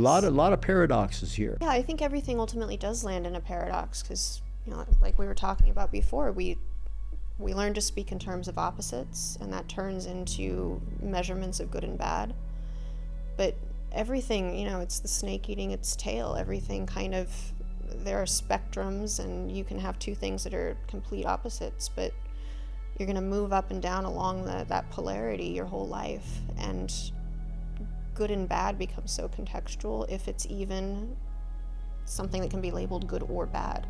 A lot of paradoxes here. Yeah, I think everything ultimately does land in a paradox because, like we were talking about before, we learn to speak in terms of opposites, and that turns into measurements of good and bad. But everything, it's the snake eating its tail. Everything kind of, there are spectrums, and you can have two things that are complete opposites, but you're going to move up and down along that polarity your whole life. And good and bad becomes so contextual if it's even something that can be labeled good or bad.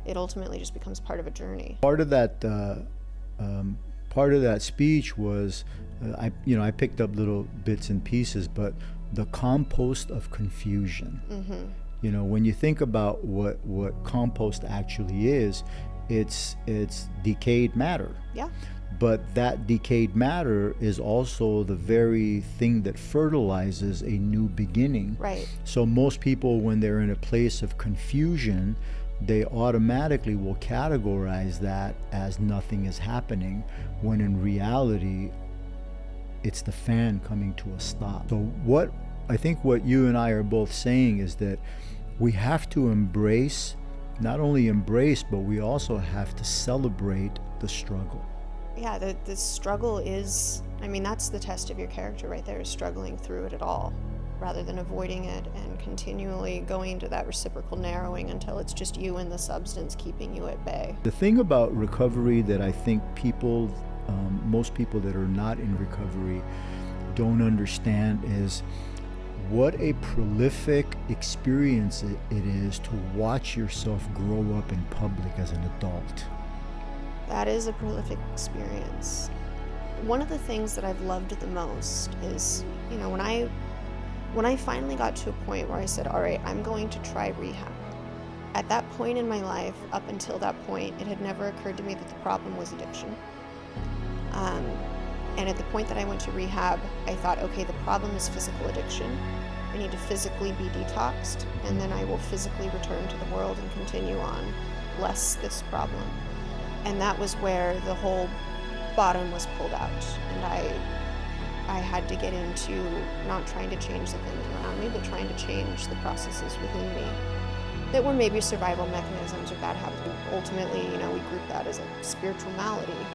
It ultimately just becomes part of a journey. Um, Part of that speech was, I picked up little bits and pieces, but the compost of confusion. When you think about what compost actually is, it's decayed matter. Yeah. But that decayed matter is also the very thing that fertilizes a new beginning. Right. So most people, when they're in a place of confusion, they automatically will categorize that as nothing is happening, when in reality, it's the fan coming to a stop. So what you and I are both saying is that we have to not only embrace, but we also have to celebrate the struggle. Yeah, the struggle is, that's the test of your character right there, is struggling through it at all, rather than avoiding it and continually going into that reciprocal narrowing until it's just you and the substance keeping you at bay. The thing about recovery that I think most people that are not in recovery don't understand is what a prolific experience it is to watch yourself grow up in public as an adult. That is a prolific experience. One of the things that I've loved the most is, when I finally got to a point where I said, all right, I'm going to try rehab. At that point in my life, up until that point, it had never occurred to me that the problem was addiction. And at the point that I went to rehab, I thought, okay, the problem is physical addiction. I need to physically be detoxed, and then I will physically return to the world and continue on, less this problem. And that was where the whole bottom was pulled out, and I had to get into not trying to change the things around me, but trying to change the processes within me that were maybe survival mechanisms or bad habits. Ultimately, we group that as a spiritual malady.